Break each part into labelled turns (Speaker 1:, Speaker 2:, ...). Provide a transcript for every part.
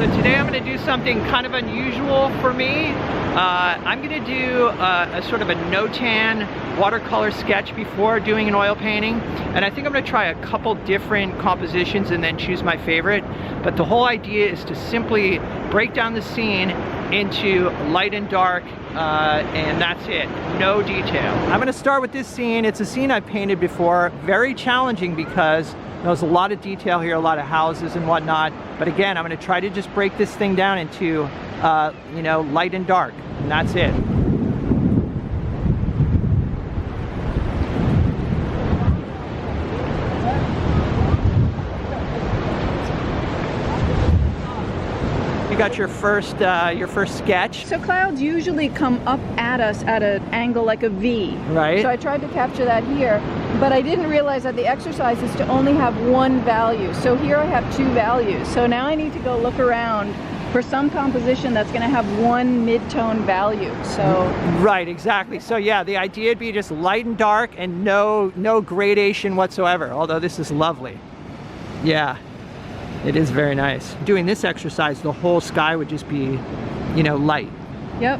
Speaker 1: So today I'm going to do something kind of unusual for me. I'm going to do a sort of a NOTAN watercolor sketch before doing an oil painting. And I think I'm going to try a couple different compositions and then choose my favorite. But the whole idea is to simply break down the scene into light and dark, and that's it. No detail. I'm going to start with this scene. It's a scene I've painted before. Very challenging because there's a lot of detail here, a lot of houses and whatnot. But again, I'm going to try to just break this thing down into, you know, light and dark, and that's it. You got your first sketch.
Speaker 2: So clouds usually come up at us at an angle like a V.
Speaker 1: Right.
Speaker 2: So I tried to capture that here, but I didn't realize that the exercise is to only have one value. So here I have two values. So now I need to go look around for some composition that's going to have one mid-tone value. So
Speaker 1: right, exactly. So yeah, the idea would be just light and dark and no gradation whatsoever. Although this is lovely. Yeah. It is very nice. Doing this exercise, the whole sky would just be, you know, light.
Speaker 2: Yep.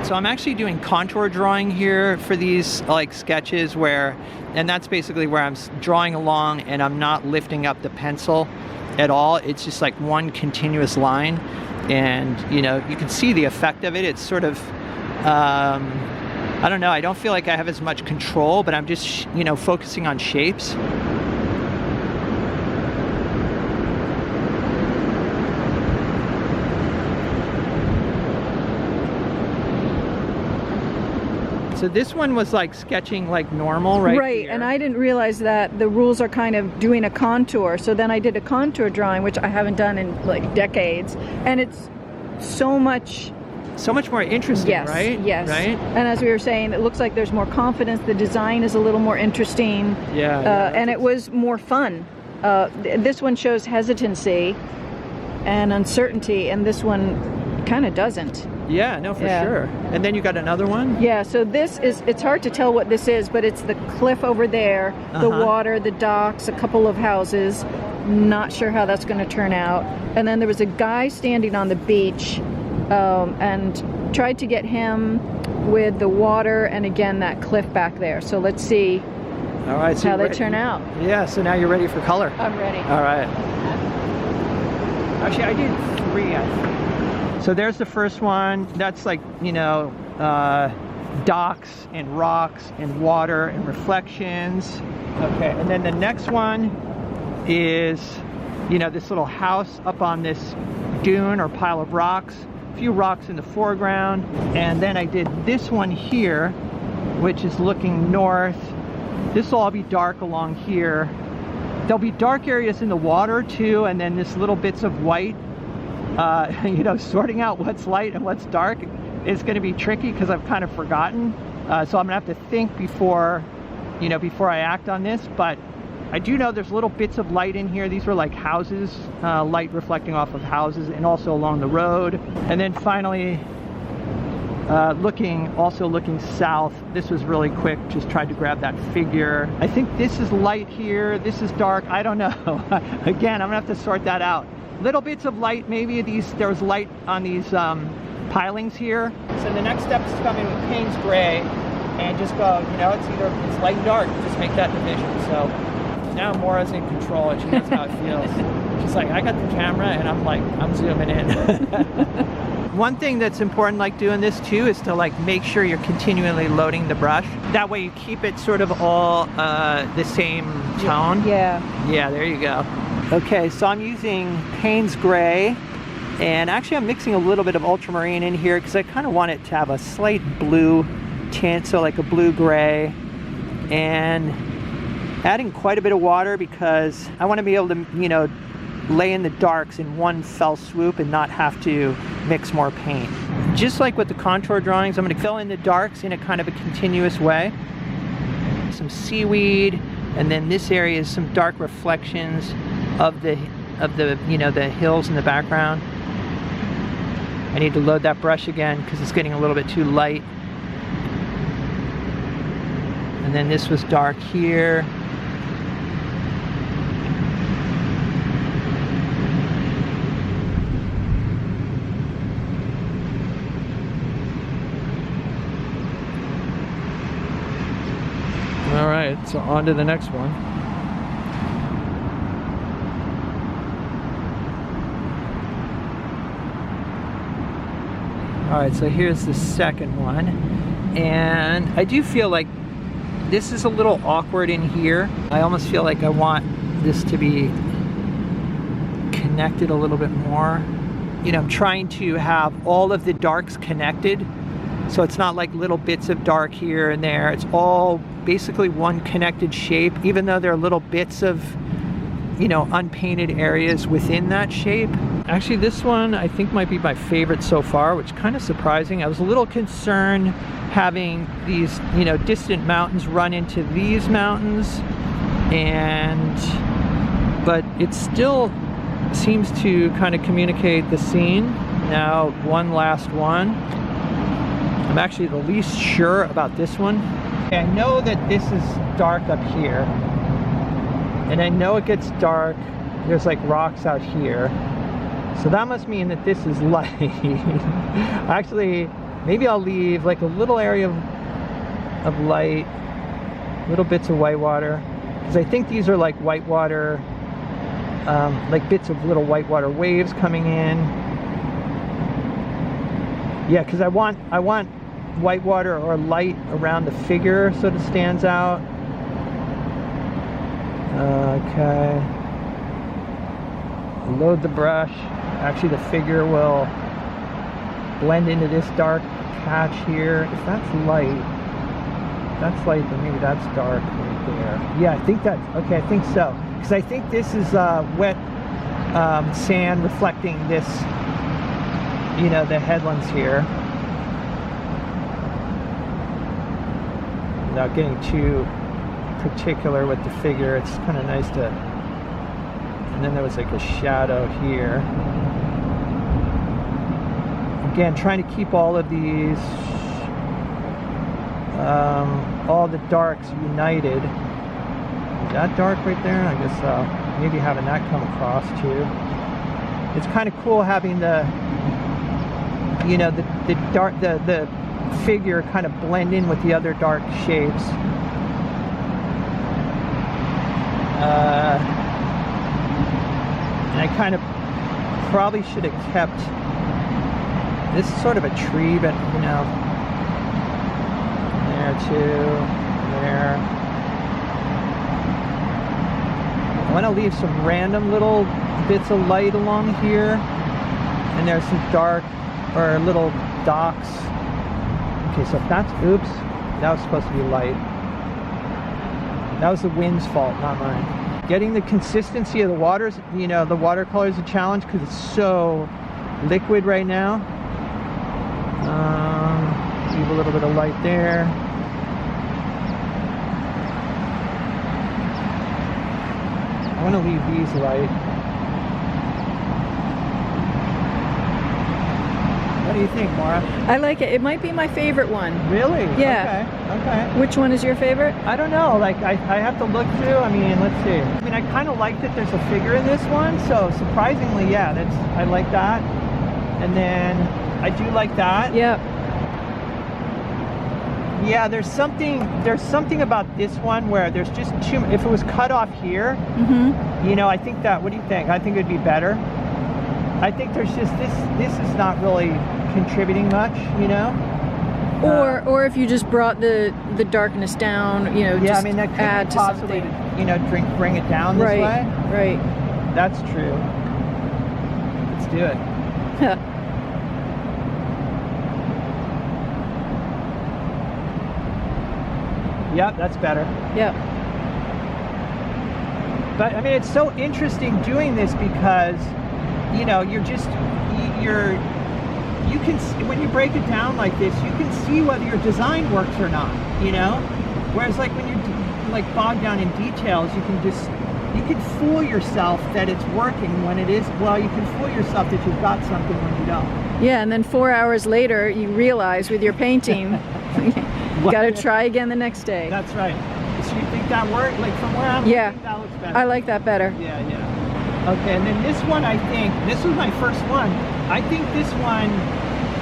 Speaker 1: So I'm actually doing contour drawing here for these like sketches and that's basically where I'm drawing along and I'm not lifting up the pencil at all. It's just like one continuous line, and you know, you can see the effect of it. It's sort of, I don't know, I don't feel like I have as much control, but I'm just, you know, focusing on shapes. So this one was like sketching like normal, right?
Speaker 2: Right,
Speaker 1: here.
Speaker 2: and I didn't realize that the rules are kind of doing a contour. So then I did a contour drawing, which I haven't done in like decades, and it's so much more interesting, yes,
Speaker 1: right?
Speaker 2: Yes.
Speaker 1: Right?
Speaker 2: And as we were saying, it looks like there's more confidence. The design is a little more interesting.
Speaker 1: Yeah.
Speaker 2: And it was more fun. This one shows hesitancy and uncertainty, and this one kind of doesn't.
Speaker 1: Yeah, no, for sure. And then you got another one?
Speaker 2: Yeah, so this is, it's hard to tell what this is, but it's the cliff over there, the water, the docks, a couple of houses. Not sure how that's going to turn out. And then there was a guy standing on the beach, and tried to get him with the water and again that cliff back there. So let's see how they turn out.
Speaker 1: Yeah, so now you're ready for color.
Speaker 2: I'm ready.
Speaker 1: All right. Actually, I did 3, I think. So there's the first one. That's like, you know, docks and rocks and water and reflections. Okay, and then the next one is, you know, this little house up on this dune or pile of rocks. Few rocks in the foreground, and then I did this one here, which is looking north. This will all be dark along here. There'll be dark areas in the water too, and then this little bits of white. You know, sorting out what's light and what's dark is going to be tricky because I've kind of forgotten. So I'm gonna have to think before, you know, before I act on this. But I do know there's little bits of light in here. These were like houses, light reflecting off of houses and also along the road. And then finally, looking south. This was really quick, just tried to grab that figure. I think this is light here, this is dark, I don't know. Again, I'm gonna have to sort that out. Little bits of light, maybe there was light on these pilings here. So the next step is to come in with Payne's gray and just go, you know, it's light and dark, just make that division. So now Maura's in control and she knows how it feels. She's like, I got the camera, and I'm like, I'm zooming in. One thing that's important like doing this too is to like make sure you're continually loading the brush. That way you keep it sort of all the same tone.
Speaker 2: Yeah.
Speaker 1: Yeah, there you go. Okay, so I'm using Payne's gray, and actually I'm mixing a little bit of ultramarine in here because I kind of want it to have a slight blue tint, so like a blue-gray, and adding quite a bit of water because I want to be able to, you know, lay in the darks in one fell swoop and not have to mix more paint. Just like with the contour drawings, I'm going to fill in the darks in a kind of a continuous way. Some seaweed, and then this area is some dark reflections of the you know, the hills in the background. I need to load that brush again because it's getting a little bit too light. And then this was dark here. right, so on to the next one. All right, so here's the second one. And I do feel like this is a little awkward in here. I almost feel like I want this to be connected a little bit more. You know, I'm trying to have all of the darks connected. So it's not like little bits of dark here and there. It's all basically one connected shape, even though there are little bits of, you know, unpainted areas within that shape. Actually, this one I think might be my favorite so far, which is kind of surprising. I was a little concerned having these, you know, distant mountains run into these mountains, but it still seems to kind of communicate the scene. Now, one last one. I'm actually the least sure about this one. I know that this is dark up here, and I know it gets dark. There's like rocks out here, so that must mean that this is light. Actually, maybe I'll leave like a little area of light, little bits of whitewater, because I think these are like whitewater, like bits of little whitewater waves coming in. Yeah, because I want whitewater or light around the figure so it stands out. Okay. Load the brush. Actually, the figure will blend into this dark patch here. If that's light, then maybe that's dark right there. Yeah, I think that's, okay, I think so. Because I think this is wet sand reflecting this, you know, the headlands here. Without getting too particular with the figure, it's kind of nice to, and then there was like a shadow here. Again, trying to keep all of these, all the darks united. Is that dark right there? I guess so. Maybe having that come across too. It's kind of cool having the, you know, the dark, the figure kind of blend in with the other dark shapes. And I kind of probably should have kept this is sort of a tree, but you know, there too, there. I want to leave some random little bits of light along here, and there's some dark or little docks. Okay, so if that's, oops, that was supposed to be light. That was the wind's fault, not mine. Getting the consistency of the waters, you know, the watercolor is a challenge because it's so liquid right now. Leave a little bit of light there. I want to leave these light. What do you think, Maura?
Speaker 2: I like it. It might be my favorite one.
Speaker 1: Really?
Speaker 2: Yeah.
Speaker 1: Okay.
Speaker 2: Which one is your favorite?
Speaker 1: I don't know. Like, I have to look through. I mean, let's see. I mean, I kind of like that there's a figure in this one. So surprisingly, yeah, I like that. And then I do like that.
Speaker 2: Yeah.
Speaker 1: Yeah, there's something about this one where there's just too, if it was cut off here, you know, I think that, what do you think? I think it'd be better. I think there's just this is not really contributing much, you know?
Speaker 2: Or if you just brought the darkness down, you know,
Speaker 1: yeah,
Speaker 2: just
Speaker 1: I mean, that could
Speaker 2: add
Speaker 1: be
Speaker 2: to
Speaker 1: possibly,
Speaker 2: something.
Speaker 1: you know, bring it down this way.
Speaker 2: Right.
Speaker 1: That's true. Let's do it. Yep, that's better.
Speaker 2: Yep.
Speaker 1: But I mean, it's so interesting doing this because, you know, you can, when you break it down like this, you can see whether your design works or not, you know? Whereas like when you're like bogged down in details, you can fool yourself that it's working when it is, well, you can fool yourself that you've got something when you don't.
Speaker 2: Yeah, and then 4 hours later, you realize with your painting, you got to try again the next day.
Speaker 1: That's right. So you think that worked? Like from where I'm looking, that looks better.
Speaker 2: I like that better.
Speaker 1: Yeah. Okay, and then this one, I think, this was my first one. I think this one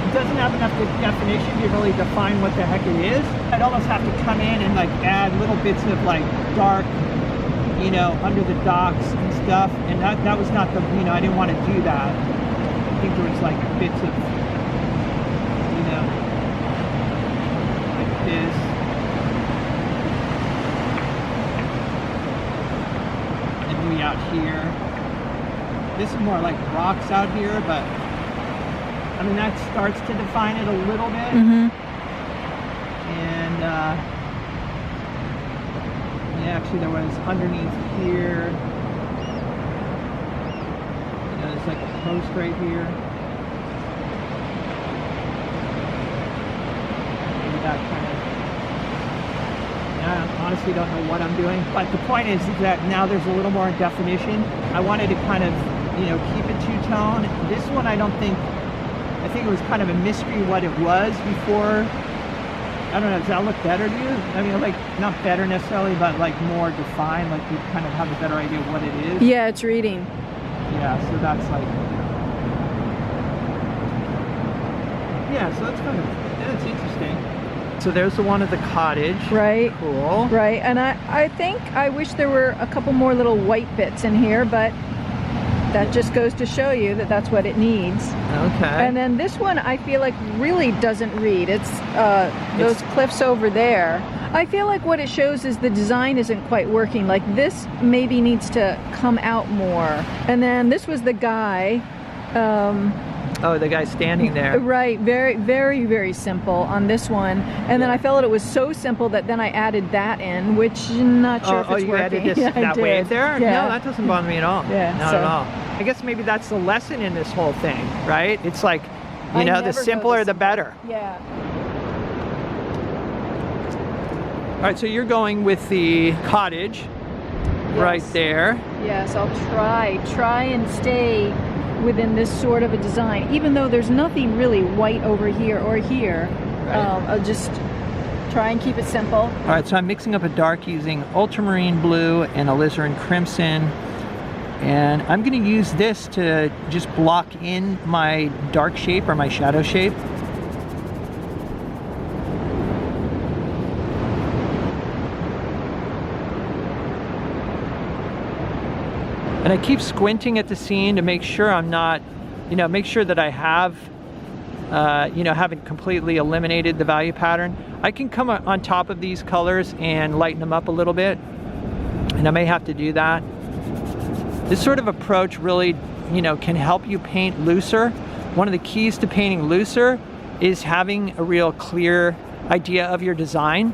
Speaker 1: it doesn't have enough definition to really define what the heck it is. I'd almost have to come in and like add little bits of like dark, you know, under the docks and stuff, and that was not the, you know, I didn't want to do that. I think there was like bits of, you know, like this. And maybe out here. This is more like rocks out here, but I mean, that starts to define it a little bit.
Speaker 2: Mm-hmm.
Speaker 1: And yeah, actually there was underneath here, you know, there's like a post right here. Maybe that kind of, I honestly don't know what I'm doing, but the point is that now there's a little more definition. I wanted to kind of, you know, keep it two-tone. This one I think it was kind of a mystery what it was before. I don't know, does that look better to you? I mean, like, not better necessarily, but like more defined, like you kind of have a better idea of what it is.
Speaker 2: Yeah, it's reading.
Speaker 1: Yeah, so that's like, yeah, so that's kind of, that's interesting. So there's the one at the cottage.
Speaker 2: Right.
Speaker 1: Cool.
Speaker 2: Right, and I think I wish there were a couple more little white bits in here, but that just goes to show you that that's what it needs.
Speaker 1: Okay.
Speaker 2: And then this one I feel like really doesn't read. It's those cliffs over there. I feel like what it shows is the design isn't quite working. Like this maybe needs to come out more. And then this was the guy.
Speaker 1: Oh, the guy standing there.
Speaker 2: Right, very, very, very simple on this one. And then I felt it was so simple that then I added that in, which I'm not sure if it's
Speaker 1: you
Speaker 2: working.
Speaker 1: added this
Speaker 2: Yeah,
Speaker 1: that way there?
Speaker 2: Yeah.
Speaker 1: No, that doesn't bother me at all.
Speaker 2: Yeah,
Speaker 1: Not
Speaker 2: so-
Speaker 1: at all. I guess maybe that's the lesson in this whole thing, right? It's like, you
Speaker 2: I
Speaker 1: know,
Speaker 2: never
Speaker 1: the
Speaker 2: go
Speaker 1: simpler
Speaker 2: the
Speaker 1: the better.
Speaker 2: Yeah.
Speaker 1: All right, so you're going with the cottage right
Speaker 2: Yes.
Speaker 1: there.
Speaker 2: Yes, I'll try and stay within this sort of a design, even though there's nothing really white over here or here.
Speaker 1: Right.
Speaker 2: I'll just try and keep it simple.
Speaker 1: All right, so I'm mixing up a dark using ultramarine blue and alizarin crimson. And I'm going to use this to just block in my dark shape or my shadow shape. And I keep squinting at the scene to make sure I'm not, you know, make sure that I have, you know, haven't completely eliminated the value pattern. I can come on top of these colors and lighten them up a little bit, and I may have to do that. This sort of approach really, you know, can help you paint looser. One of the keys to painting looser is having a real clear idea of your design.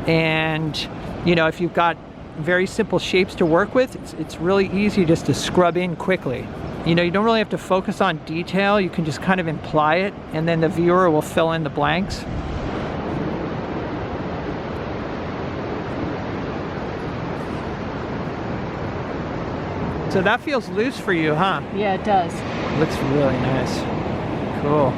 Speaker 1: And, you know, if you've got very simple shapes to work with, it's really easy just to scrub in quickly. You know, you don't really have to focus on detail. You can just kind of imply it, and then the viewer will fill in the blanks. So that feels loose for you, huh?
Speaker 2: Yeah, it does.
Speaker 1: Looks really nice. Cool.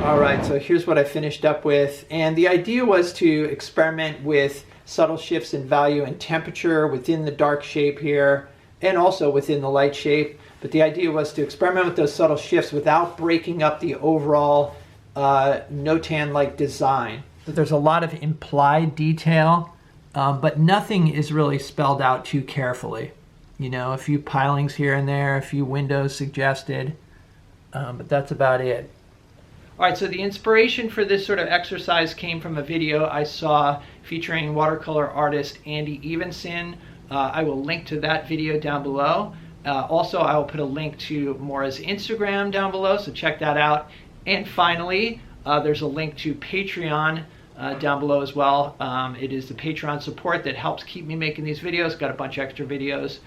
Speaker 1: All right, so here's what I finished up with. And the idea was to experiment with subtle shifts in value and temperature within the dark shape here, and also within the light shape. But the idea was to experiment with those subtle shifts without breaking up the overall NOTAN-like design. So there's a lot of implied detail, but nothing is really spelled out too carefully. You know, a few pilings here and there, a few windows suggested, but that's about it. All right, so the inspiration for this sort of exercise came from a video I saw featuring watercolor artist Andy Evenson. I will link to that video down below. Also, I will put a link to Maura's Instagram down below, so check that out. And finally, there's a link to Patreon down below as well. It is the Patreon support that helps keep me making these videos. Got a bunch of extra videos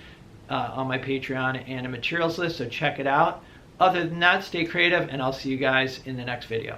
Speaker 1: on my Patreon and a materials list, so check it out. Other than that, stay creative, and I'll see you guys in the next video.